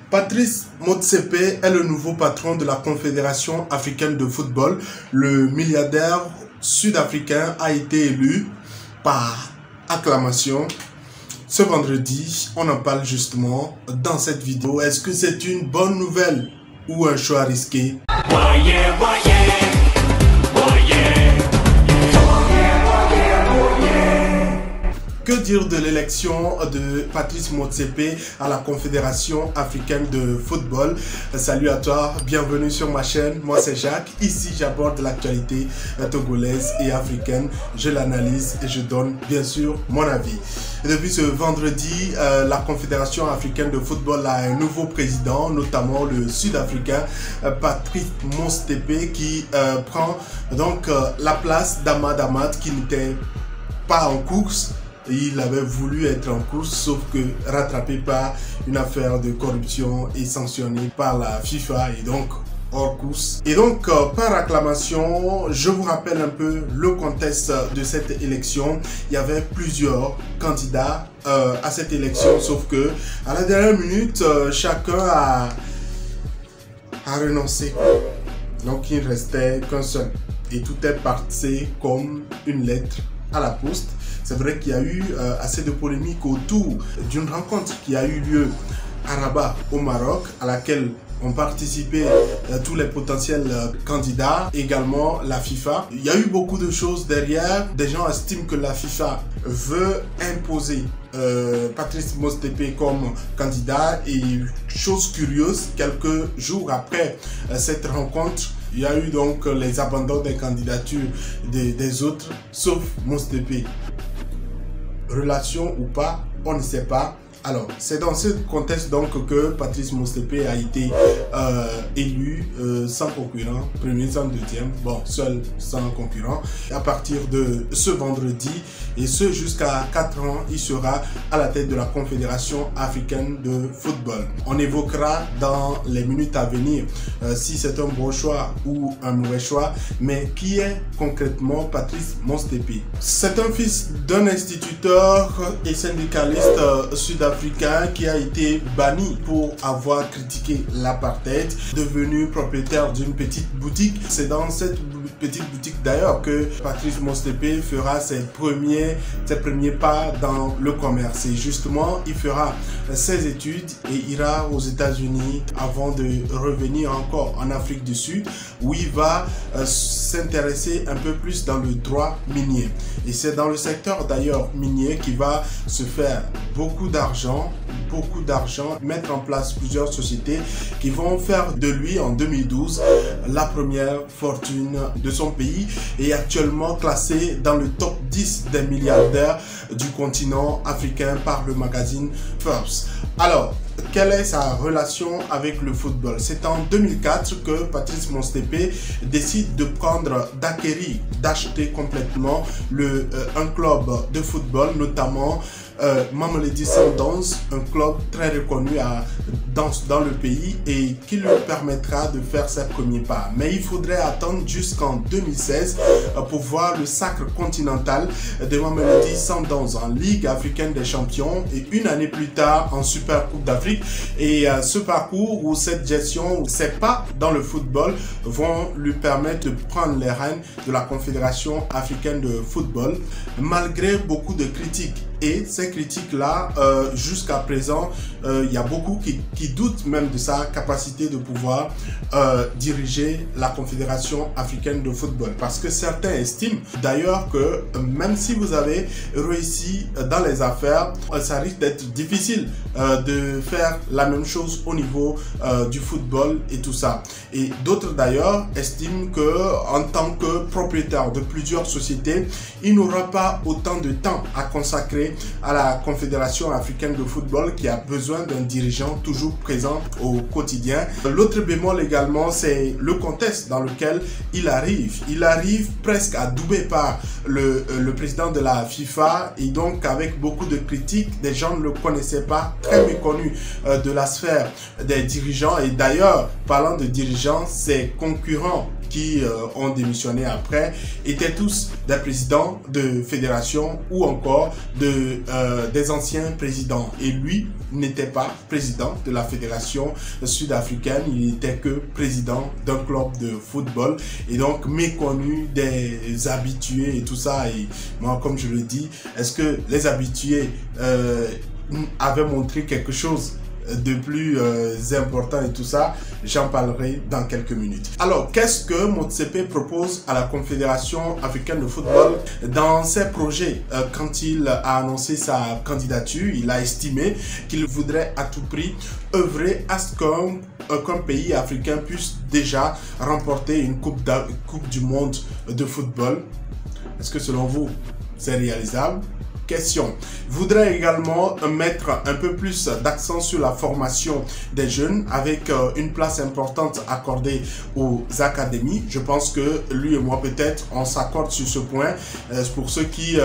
Patrice Motsepe est le nouveau patron de la Confédération africaine de football. Le milliardaire sud-africain a été élu par acclamation. Ce vendredi, on en parle justement dans cette vidéo. Est-ce que c'est une bonne nouvelle ou un choix risqué? Que dire de l'élection de Patrice Motsepe à la Confédération africaine de football? Salut à toi, bienvenue sur ma chaîne. Moi c'est Jacques. Ici j'aborde l'actualité togolaise et africaine. Je l'analyse et je donne bien sûr mon avis. Depuis ce vendredi, la Confédération africaine de football a un nouveau président, notamment le Sud-Africain Patrice Motsepe qui prend donc la place d'Ahmad Ahmad qui n'était pas en course. Il avait voulu être en course, sauf que rattrapé par une affaire de corruption et sanctionné par la FIFA et donc hors course. Et donc par acclamation, je vous rappelle un peu le contexte de cette élection. Il y avait plusieurs candidats à cette élection, sauf que à la dernière minute, chacun a renoncé. Donc il ne restait qu'un seul. Et tout est parti comme une lettre à la poste. C'est vrai qu'il y a eu assez de polémiques autour d'une rencontre qui a eu lieu à Rabat au Maroc, à laquelle ont participé tous les potentiels candidats, également la FIFA. Il y a eu beaucoup de choses derrière. Des gens estiment que la FIFA veut imposer Patrice Motsepe comme candidat, et chose curieuse, quelques jours après cette rencontre, il y a eu donc les abandons des candidatures des autres, sauf Motsepe. Relation ou pas, on ne sait pas. Alors, c'est dans ce contexte donc que Patrice Motsepe a été élu sans concurrent, premier, sans deuxième, bon, seul, sans concurrent. À partir de ce vendredi, et ce jusqu'à 4 ans, il sera à la tête de la Confédération africaine de football. On évoquera dans les minutes à venir si c'est un bon choix ou un mauvais choix, mais qui est concrètement Patrice Motsepe? C'est un fils d'un instituteur et syndicaliste sud-africain qui a été banni pour avoir critiqué l'apartheid, devenu propriétaire d'une petite boutique. C'est dans cette petite boutique d'ailleurs que Patrice Motsepe fera ses premiers pas dans le commerce. Et justement, il fera ses études et ira aux États-Unis avant de revenir encore en Afrique du Sud, où il va s'intéresser un peu plus dans le droit minier. Et c'est dans le secteur d'ailleurs minier qu'il va se faire beaucoup d'argent, mettre en place plusieurs sociétés qui vont faire de lui en 2012 la première fortune de son pays, et actuellement classé dans le top 10 des milliardaires du continent africain par le magazine Forbes. Alors, quelle est sa relation avec le football? C'est en 2004 que Patrice Motsepe décide d'acquérir, d'acheter complètement un club de football, notamment Mamelodi Sundowns, un club très reconnu dans le pays et qui lui permettra de faire ses premiers pas. Mais il faudrait attendre jusqu'en 2016 pour voir le sacre continental de Mamelodi Sundowns en Ligue africaine des champions et une année plus tard en Super Coupe d'Afrique. Et ce parcours ou cette gestion ou ces pas dans le football vont lui permettre de prendre les rênes de la Confédération africaine de football, malgré beaucoup de critiques. Et ces critiques-là, jusqu'à présent, il y a beaucoup qui doutent même de sa capacité de pouvoir diriger la Confédération africaine de football. Parce que certains estiment d'ailleurs que même si vous avez réussi dans les affaires, ça risque d'être difficile de faire la même chose au niveau du football et tout ça. Et d'autres d'ailleurs estiment que en tant que propriétaire de plusieurs sociétés, il n'aura pas autant de temps à consacrer à la Confédération africaine de football, qui a besoin d'un dirigeant toujours présent au quotidien. L'autre bémol également, c'est le contexte dans lequel il arrive. Il arrive presque adoubé par le président de la FIFA, et donc avec beaucoup de critiques. Des gens ne le connaissaient pas, très méconnu de la sphère des dirigeants. Et d'ailleurs, parlant de dirigeants, ses concurrents qui ont démissionné après étaient tous des présidents de fédération ou encore des anciens présidents. Et lui n'était pas président de la fédération sud-africaine, il n'était que président d'un club de football et donc méconnu des habitués et tout ça. Et moi, comme je le dis, est-ce que les habitués avaient montré quelque chose de plus important et tout ça? J'en parlerai dans quelques minutes. Alors, qu'est-ce que Motsepe propose à la Confédération africaine de football dans ses projets? Quand il a annoncé sa candidature, il a estimé qu'il voudrait à tout prix œuvrer à ce qu'un pays africain puisse déjà remporter une coupe du monde de football. Est-ce que selon vous, c'est réalisable? Question. Voudrait également mettre un peu plus d'accent sur la formation des jeunes avec une place importante accordée aux académies. Je pense que lui et moi peut-être on s'accorde sur ce point. Pour ceux qui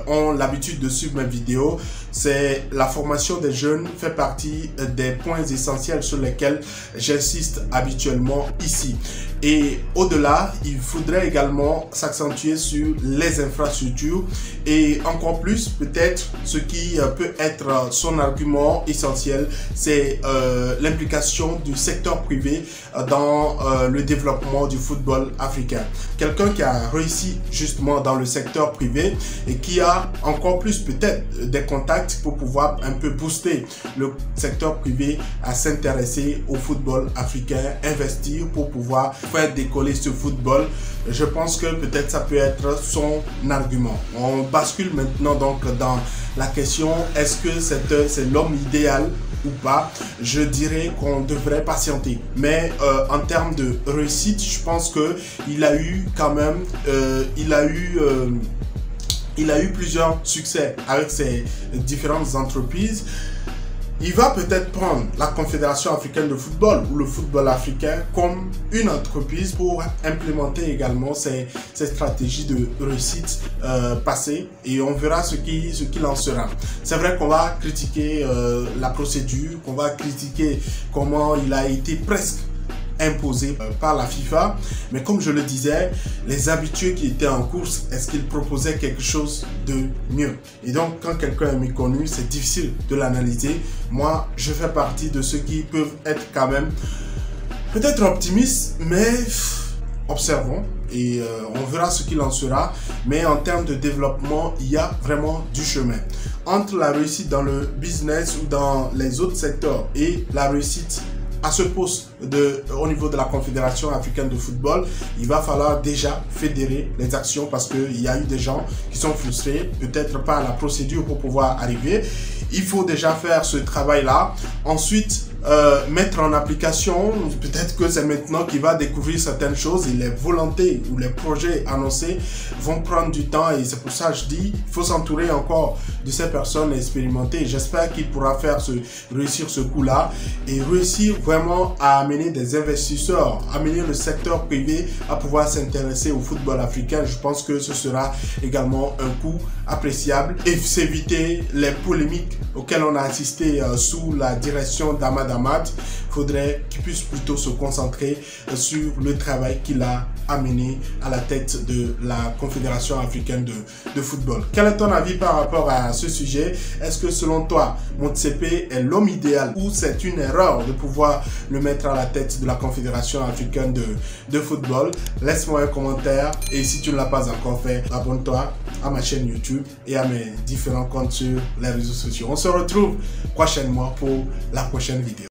ont l'habitude de suivre mes vidéos, c'est la formation des jeunes fait partie des points essentiels sur lesquels j'insiste habituellement ici. Et au-delà, il faudrait également s'accentuer sur les infrastructures et encore plus peut-être ce qui peut être son argument essentiel, c'est l'implication du secteur privé dans le développement du football africain. Quelqu'un qui a réussi justement dans le secteur privé et qui a encore plus peut-être des contacts pour pouvoir un peu booster le secteur privé à s'intéresser au football africain, investir pour pouvoir faire décoller ce football. Je pense que peut-être ça peut être son argument. On bascule maintenant donc dans la question, est-ce que c'est l'homme idéal ou pas? Je dirais qu'on devrait patienter. Mais en termes de réussite, je pense que il a eu quand même, il a eu plusieurs succès avec ses différentes entreprises. Il va peut-être prendre la Confédération africaine de football ou le football africain comme une entreprise pour implémenter également ses stratégies de réussite passées et on verra ce qu'il en sera. C'est vrai qu'on va critiquer la procédure, qu'on va critiquer comment il a été presque imposé par la FIFA, mais comme je le disais, les habitués qui étaient en course, est-ce qu'ils proposaient quelque chose de mieux? Et donc quand quelqu'un est méconnu, c'est difficile de l'analyser. Moi, je fais partie de ceux qui peuvent être quand même peut-être optimistes, mais observons et on verra ce qu'il en sera. Mais en termes de développement, il y a vraiment du chemin entre la réussite dans le business ou dans les autres secteurs et la réussite à ce poste au niveau de la Confédération africaine de football. Il va falloir déjà fédérer les actions parce qu'il y a eu des gens qui sont frustrés, peut-être par la procédure pour pouvoir arriver. Il faut déjà faire ce travail-là. Ensuite, mettre en application, peut-être que c'est maintenant qu'il va découvrir certaines choses et les volontés ou les projets annoncés vont prendre du temps et c'est pour ça que je dis il faut s'entourer encore de ces personnes expérimentées. J'espère qu'il pourra réussir ce coup-là et réussir vraiment à amener des investisseurs, amener le secteur privé à pouvoir s'intéresser au football africain. Je pense que ce sera également un coup appréciable et s'éviter les polémiques auxquelles on a assisté sous la direction d'Ahmad Ahmad. Il faudrait qu'il puisse plutôt se concentrer sur le travail qu'il a amené à la tête de la Confédération africaine de football. Quel est ton avis par rapport à ce sujet? Est-ce que selon toi, Motsepe est l'homme idéal ou c'est une erreur de pouvoir le mettre à la tête de la Confédération africaine de football? Laisse-moi un commentaire et si tu ne l'as pas encore fait, abonne-toi à ma chaîne YouTube et à mes différents comptes sur les réseaux sociaux. On se retrouve prochainement pour la prochaine vidéo.